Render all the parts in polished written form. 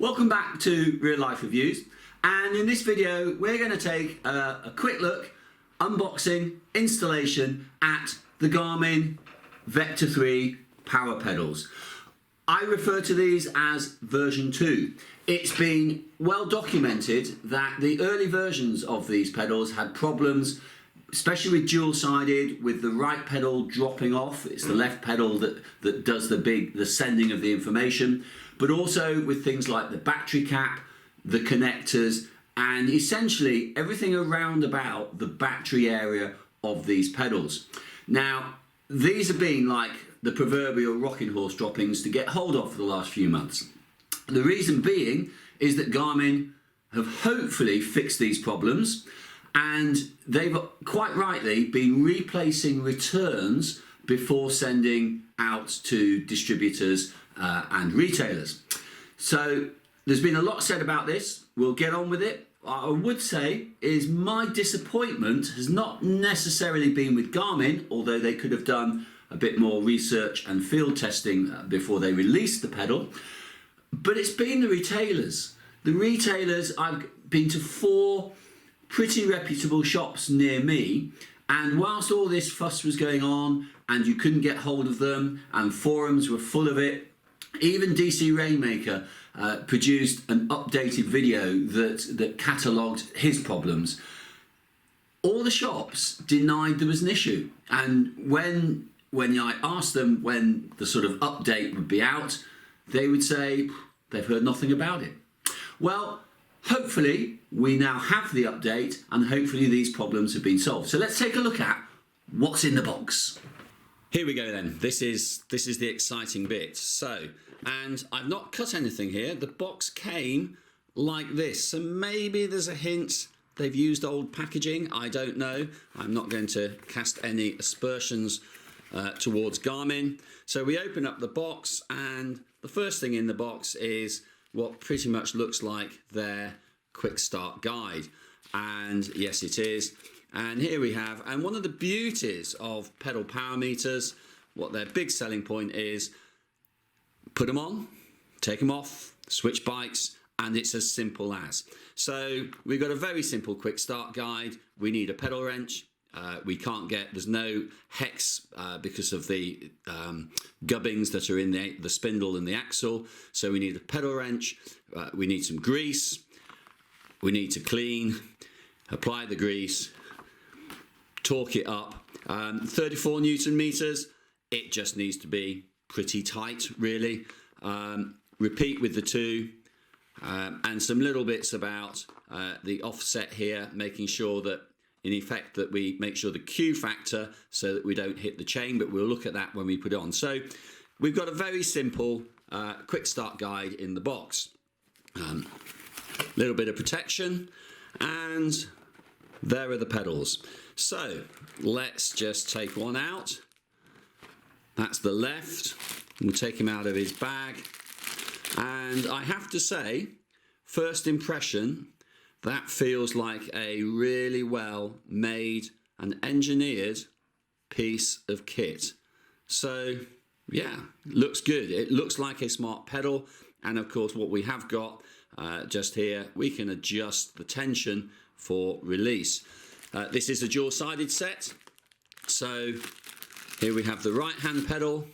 Welcome back to Real Life Reviews, and in this video we're going to take a quick look, unboxing, installation at the Garmin Vector 3 power pedals. I refer to these as version 2. It's been well documented that the early versions of these pedals had problems, especially with dual-sided, with the right pedal dropping off. It's the left pedal that does the sending of the information, but also with things like the battery cap, the connectors, and essentially everything around about the battery area of these pedals. Now, these have been like the proverbial rocking horse droppings to get hold of for the last few months. The reason being is that Garmin have hopefully fixed these problems, and they've quite rightly been replacing returns before sending out to distributors and retailers. So there's been a lot said about this. We'll get on with it. What I would say is my disappointment has not necessarily been with Garmin, although they could have done a bit more research and field testing before they released the pedal, but it's been the retailers. The retailers, I've been to 4 pretty reputable shops near me, and whilst all this fuss was going on and you couldn't get hold of them and forums were full of it, even DC Rainmaker produced an updated video that catalogued his problems. All the shops denied there was an issue, and when I asked them when the sort of update would be out, they would say they've heard nothing about it. Well, hopefully we now have the update, and hopefully these problems have been solved. So let's take a look at what's in the box. Here we go then. This is the exciting bit. So, and I've not cut anything here. The box came like this. So maybe there's a hint they've used old packaging. I don't know. I'm not going to cast any aspersions towards Garmin. So we open up the box, and the first thing in the box is what pretty much looks like their quick start guide. And yes, it is. And here we have, and one of the beauties of pedal power meters, what their big selling point is, put them on, take them off, switch bikes, and it's as simple as. So we've got a very simple quick start guide. We need a pedal wrench. There's no hex because of the gubbings that are in the spindle and the axle. So we need a pedal wrench, we need some grease, we need to clean, apply the grease, torque it up. 34 Newton meters, it just needs to be pretty tight, really. Repeat with the 2, and some little bits about the offset here, making sure that in effect that we make sure the Q factor so that we don't hit the chain, but we'll look at that when we put it on. So we've got a very simple quick start guide in the box. Little bit of protection, and there are the pedals. So let's just take one out. That's the left. We'll take him out of his bag, and I have to say, first impression, that feels like a really well made and engineered piece of kit. So yeah, looks good. It looks like a smart pedal, and of course what we have got just here, we can adjust the tension for release. This is a dual-sided set, so here we have the right hand pedal,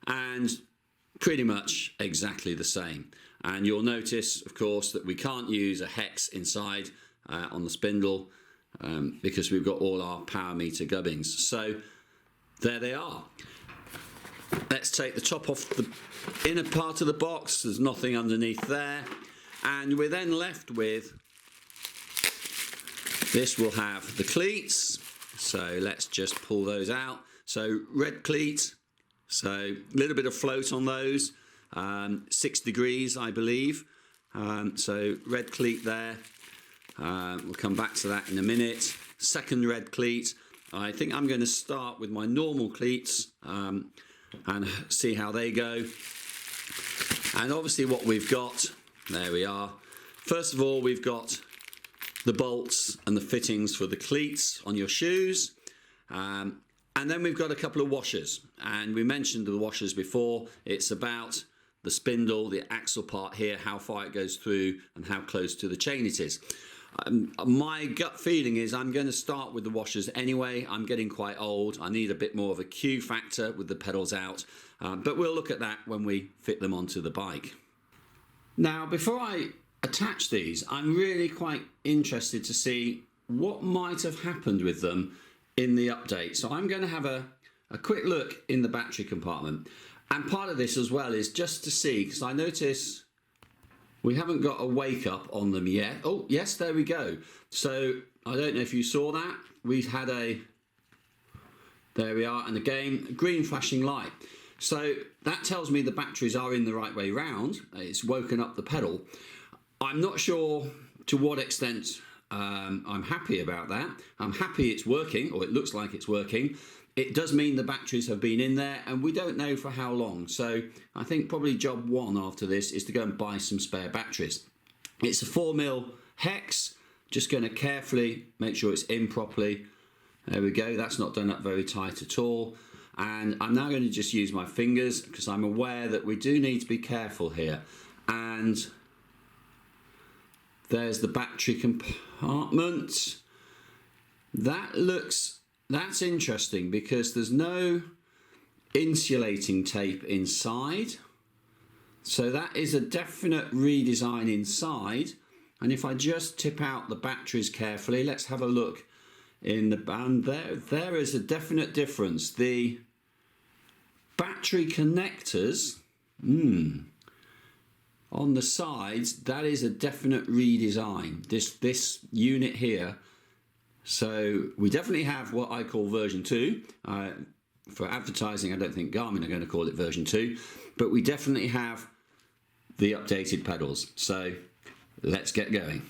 and pretty much exactly the same. And you'll notice, of course, that we can't use a hex inside on the spindle because we've got all our power meter gubbings. So there they are. Let's take the top off the inner part of the box. There's nothing underneath there. And we're then left with, this will have the cleats. So let's just pull those out. So red cleat, so a little bit of float on those. 6 degrees, I believe. So red cleat there. We'll come back to that in a minute. Second red cleat. I think I'm going to start with my normal cleats and see how they go. And obviously what we've got, there we are. First of all, we've got the bolts and the fittings for the cleats on your shoes. And then we've got a couple of washers. And we mentioned the washers before. It's about the spindle, the axle part here, how far it goes through and how close to the chain it is. My gut feeling is I'm going to start with the washers anyway. I'm getting quite old. I need a bit more of a Q factor with the pedals out, but we'll look at that when we fit them onto the bike. Now, before I attach these, I'm really quite interested to see what might have happened with them in the update. So I'm going to have a quick look in the battery compartment. And part of this as well is just to see, because I notice we haven't got a wake up on them yet. Oh, yes, there we go. So I don't know if you saw that. We had there we are, and again, a green flashing light. So that tells me the batteries are in the right way round. It's woken up the pedal. I'm not sure to what extent I'm happy about that. I'm happy it's working, or it looks like it's working. It does mean the batteries have been in there, and we don't know for how long. So I think probably job one after this is to go and buy some spare batteries. It's a 4mm hex. Just going to carefully make sure it's in properly. There we go. That's not done up very tight at all. And I'm now going to just use my fingers because I'm aware that we do need to be careful here. And there's the battery compartment. That's interesting because there's no insulating tape inside. So that is a definite redesign inside. And if I just tip out the batteries carefully, let's have a look in the band. There is a definite difference. The battery connectors, on the sides, that is a definite redesign. This unit here. So we definitely have what I call version 2. For advertising, I don't think Garmin are going to call it version 2, but we definitely have the updated pedals. So let's get going.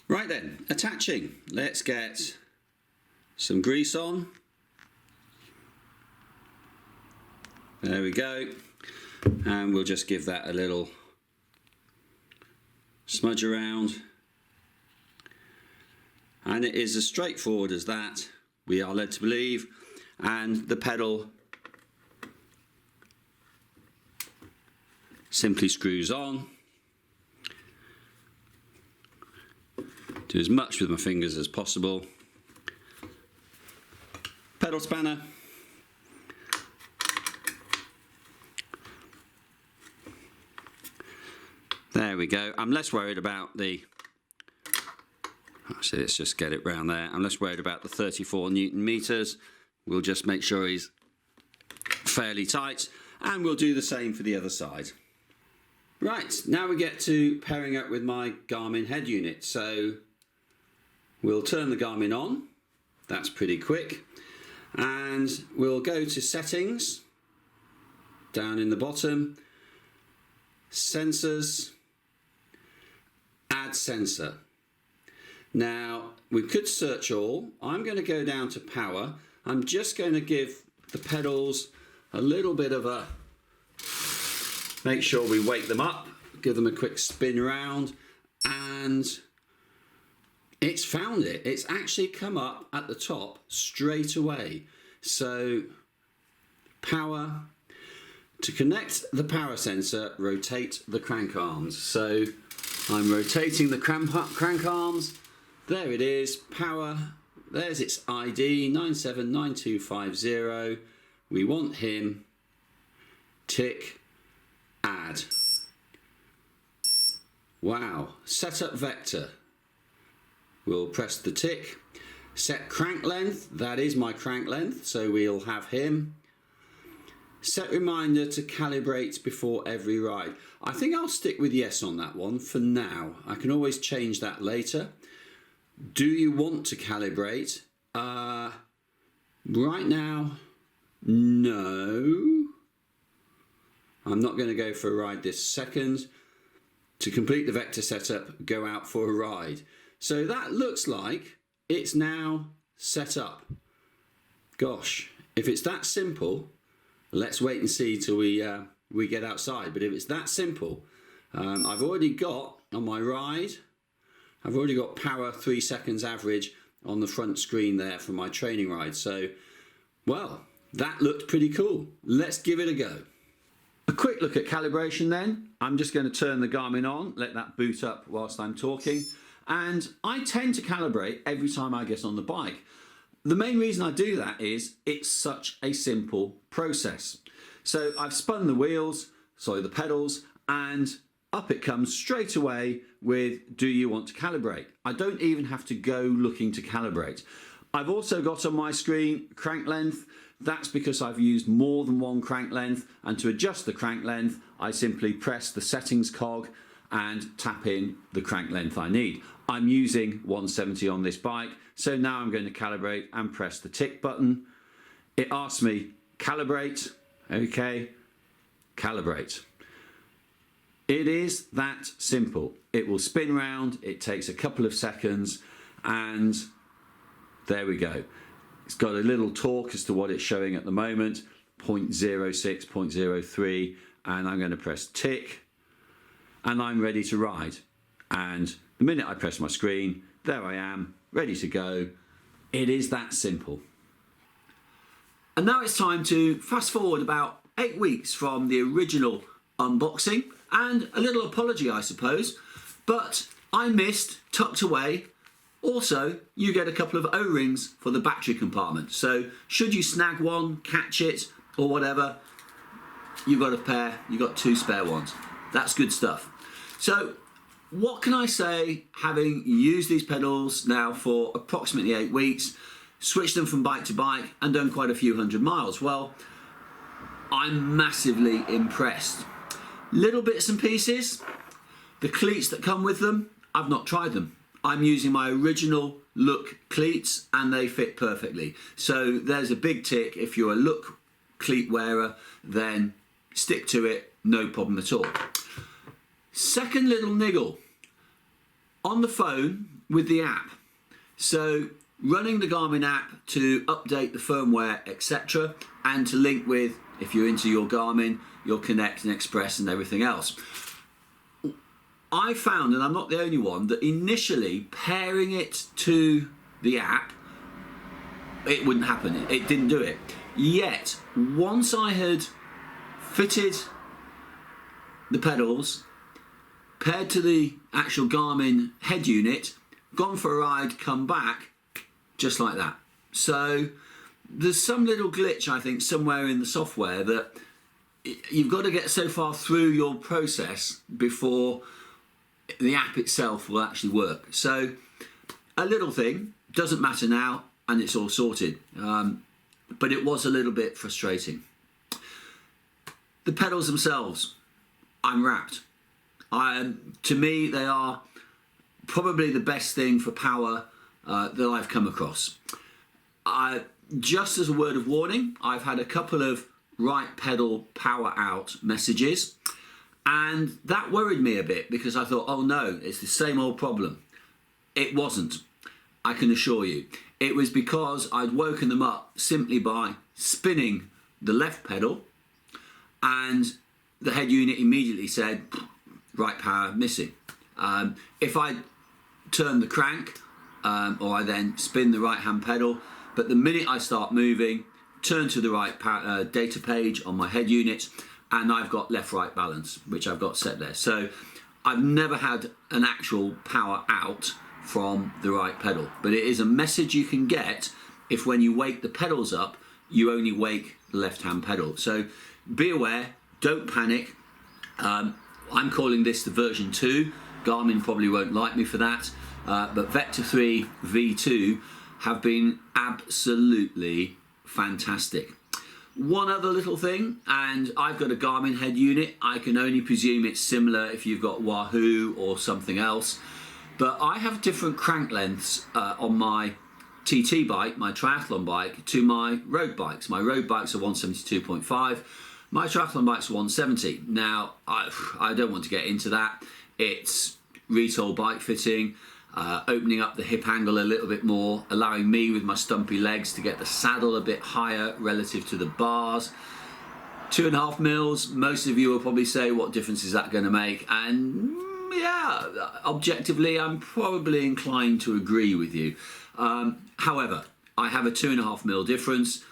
Right then, attaching. Let's get some grease on. There we go. And we'll just give that a little smudge around. And it is as straightforward as that, we are led to believe. And the pedal simply screws on. Do as much with my fingers as possible. Pedal spanner. There we go. I'm less worried about the, so let's just get it round there. I'm less worried about the 34 Newton meters. We'll just make sure he's fairly tight, and we'll do the same for the other side. Right, now we get to pairing up with my Garmin head unit. So we'll turn the Garmin on. That's pretty quick. And we'll go to settings, down in the bottom, sensors, add sensor. Now, we could search all. I'm going to go down to power. I'm just going to give the pedals a little bit of a, make sure we wake them up, give them a quick spin around, and it's found it. It's actually come up at the top straight away. So, power. To connect the power sensor, rotate the crank arms. So, I'm rotating the crank arms. There it is, power. There's its ID, 979250. We want him. Tick, add. Wow, setup vector. We'll press the tick. Set crank length, that is my crank length, so we'll have him. Set reminder to calibrate before every ride. I think I'll stick with yes on that one for now. I can always change that later. Do you want to calibrate? Right now, no. I'm not going to go for a ride this second. To complete the vector setup, go out for a ride. So that looks like it's now set up. Gosh, if it's that simple, let's wait and see till we get outside. But if it's that simple, I've already got on my ride, I've already got power 3 seconds average on the front screen there for my training ride. So, well, that looked pretty cool. Let's give it a go. A quick look at calibration then. I'm just going to turn the Garmin on, let that boot up whilst I'm talking. And I tend to calibrate every time I get on the bike. The main reason I do that is it's such a simple process. So I've spun the the pedals, and up it comes straight away with, do you want to calibrate? I don't even have to go looking to calibrate. I've also got on my screen crank length. That's because I've used more than one crank length, and to adjust the crank length, I simply press the settings cog and tap in the crank length I need. I'm using 170 on this bike, so now I'm going to calibrate and press the tick button. It asks me calibrate, okay, calibrate. It is that simple. It will spin round, it takes a couple of seconds, and there we go. It's got a little talk as to what it's showing at the moment, 0.06, 0.03, and I'm going to press tick, and I'm ready to ride. And the minute I press my screen, there I am, ready to go. It is that simple. And now it's time to fast forward about 8 weeks from the original unboxing, and a little apology, I suppose, but I missed, tucked away. Also, you get a couple of O-rings for the battery compartment. So should you snag one, catch it, or whatever, you've got a pair, you've got 2 spare ones. That's good stuff. So what can I say, having used these pedals now for approximately 8 weeks, switched them from bike to bike, and done quite a few hundred miles? Well, I'm massively impressed. Little bits and pieces, the cleats that come with them, I've not tried them. I'm using my original look cleats and they fit perfectly. So there's a big tick. If you're a look cleat wearer, then stick to it, no problem at all. Second little niggle, on the phone with the app. So running the Garmin app to update the firmware, etc., and to link with, if you're into your Garmin, your Connect and Express and everything else. I found, and I'm not the only one, that initially pairing it to the app, it wouldn't happen. It didn't do it. Yet, once I had fitted the pedals, paired to the actual Garmin head unit, gone for a ride, come back, just like that. So there's some little glitch, I think, somewhere in the software that you've got to get so far through your process before the app itself will actually work. So a little thing, doesn't matter now, and it's all sorted. But it was a little bit frustrating. The pedals themselves, I'm wrapped. To me, they are probably the best thing for power that I've come across. Just as a word of warning, I've had a couple of right pedal power out messages, and that worried me a bit because I thought, oh no, it's the same old problem. It wasn't, I can assure you. It was because I'd woken them up simply by spinning the left pedal, and the head unit immediately said, right power missing. If I turn the crank, or I then spin the right hand pedal, but the minute I start moving, turn to the right data page on my head unit, and I've got left-right balance, which I've got set there. So I've never had an actual power out from the right pedal, but it is a message you can get if when you wake the pedals up, you only wake the left-hand pedal. So be aware, don't panic. I'm calling this the version 2. Garmin probably won't like me for that, but Vector 3 V2 have been absolutely fantastic. One other little thing, and I've got a Garmin head unit. I can only presume it's similar if you've got Wahoo or something else, but I have different crank lengths on my TT bike, my triathlon bike, to my road bikes. My road bikes are 172.5, my triathlon bike's 170. Now, I don't want to get into that. It's retail bike fitting, opening up the hip angle a little bit more, allowing me with my stumpy legs to get the saddle a bit higher relative to the bars. 2.5 mils, most of you will probably say, what difference is that going to make? And yeah, objectively, I'm probably inclined to agree with you. However, I have a 2.5 mil difference.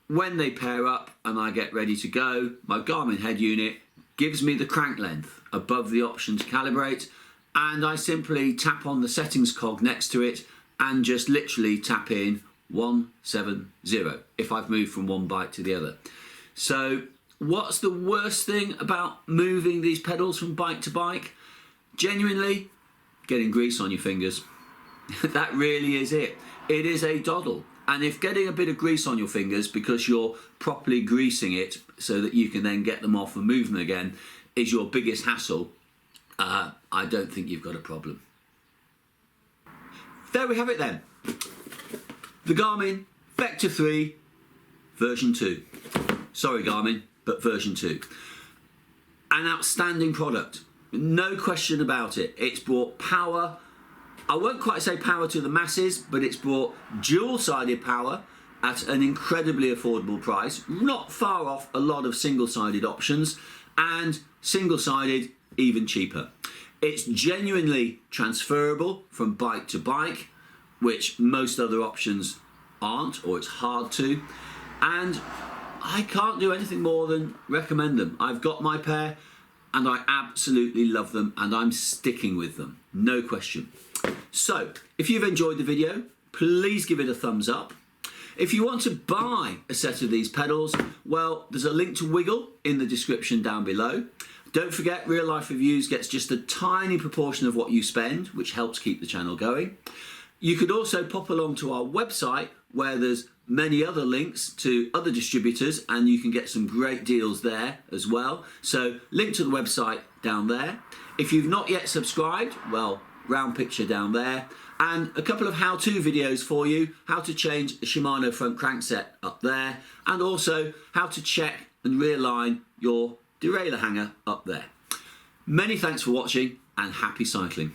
when they pair up and I get ready to go, my Garmin head unit gives me the crank length above the option to calibrate, and I simply tap on the settings cog next to it and just literally tap in 170 if I've moved from one bike to the other. So what's the worst thing about moving these pedals from bike to bike? Genuinely, getting grease on your fingers. That really is it. It is a doddle. And if getting a bit of grease on your fingers because you're properly greasing it so that you can then get them off and move them again is your biggest hassle, I don't think you've got a problem. There we have it then. The Garmin Vector 3 version 2. Sorry Garmin, but version 2. An outstanding product. No question about it. It's brought power. I won't quite say power to the masses, but it's brought dual-sided power at an incredibly affordable price, not far off a lot of single-sided options, and single-sided even cheaper. It's genuinely transferable from bike to bike, which most other options aren't, or it's hard to, and I can't do anything more than recommend them. I've got my pair and I absolutely love them, and I'm sticking with them, no question. So, if you've enjoyed the video, please give it a thumbs up. If you want to buy a set of these pedals, well, there's a link to Wiggle in the description down below. Don't forget, Real Life Reviews gets just a tiny proportion of what you spend, which helps keep the channel going. You could also pop along to our website where there's many other links to other distributors, and you can get some great deals there as well. So link to the website down there. If you've not yet subscribed, well, round picture down there, and a couple of how-to videos for you, how to change a Shimano front crankset up there, and also how to check and realign your derailleur hanger up there. Many thanks for watching and happy cycling.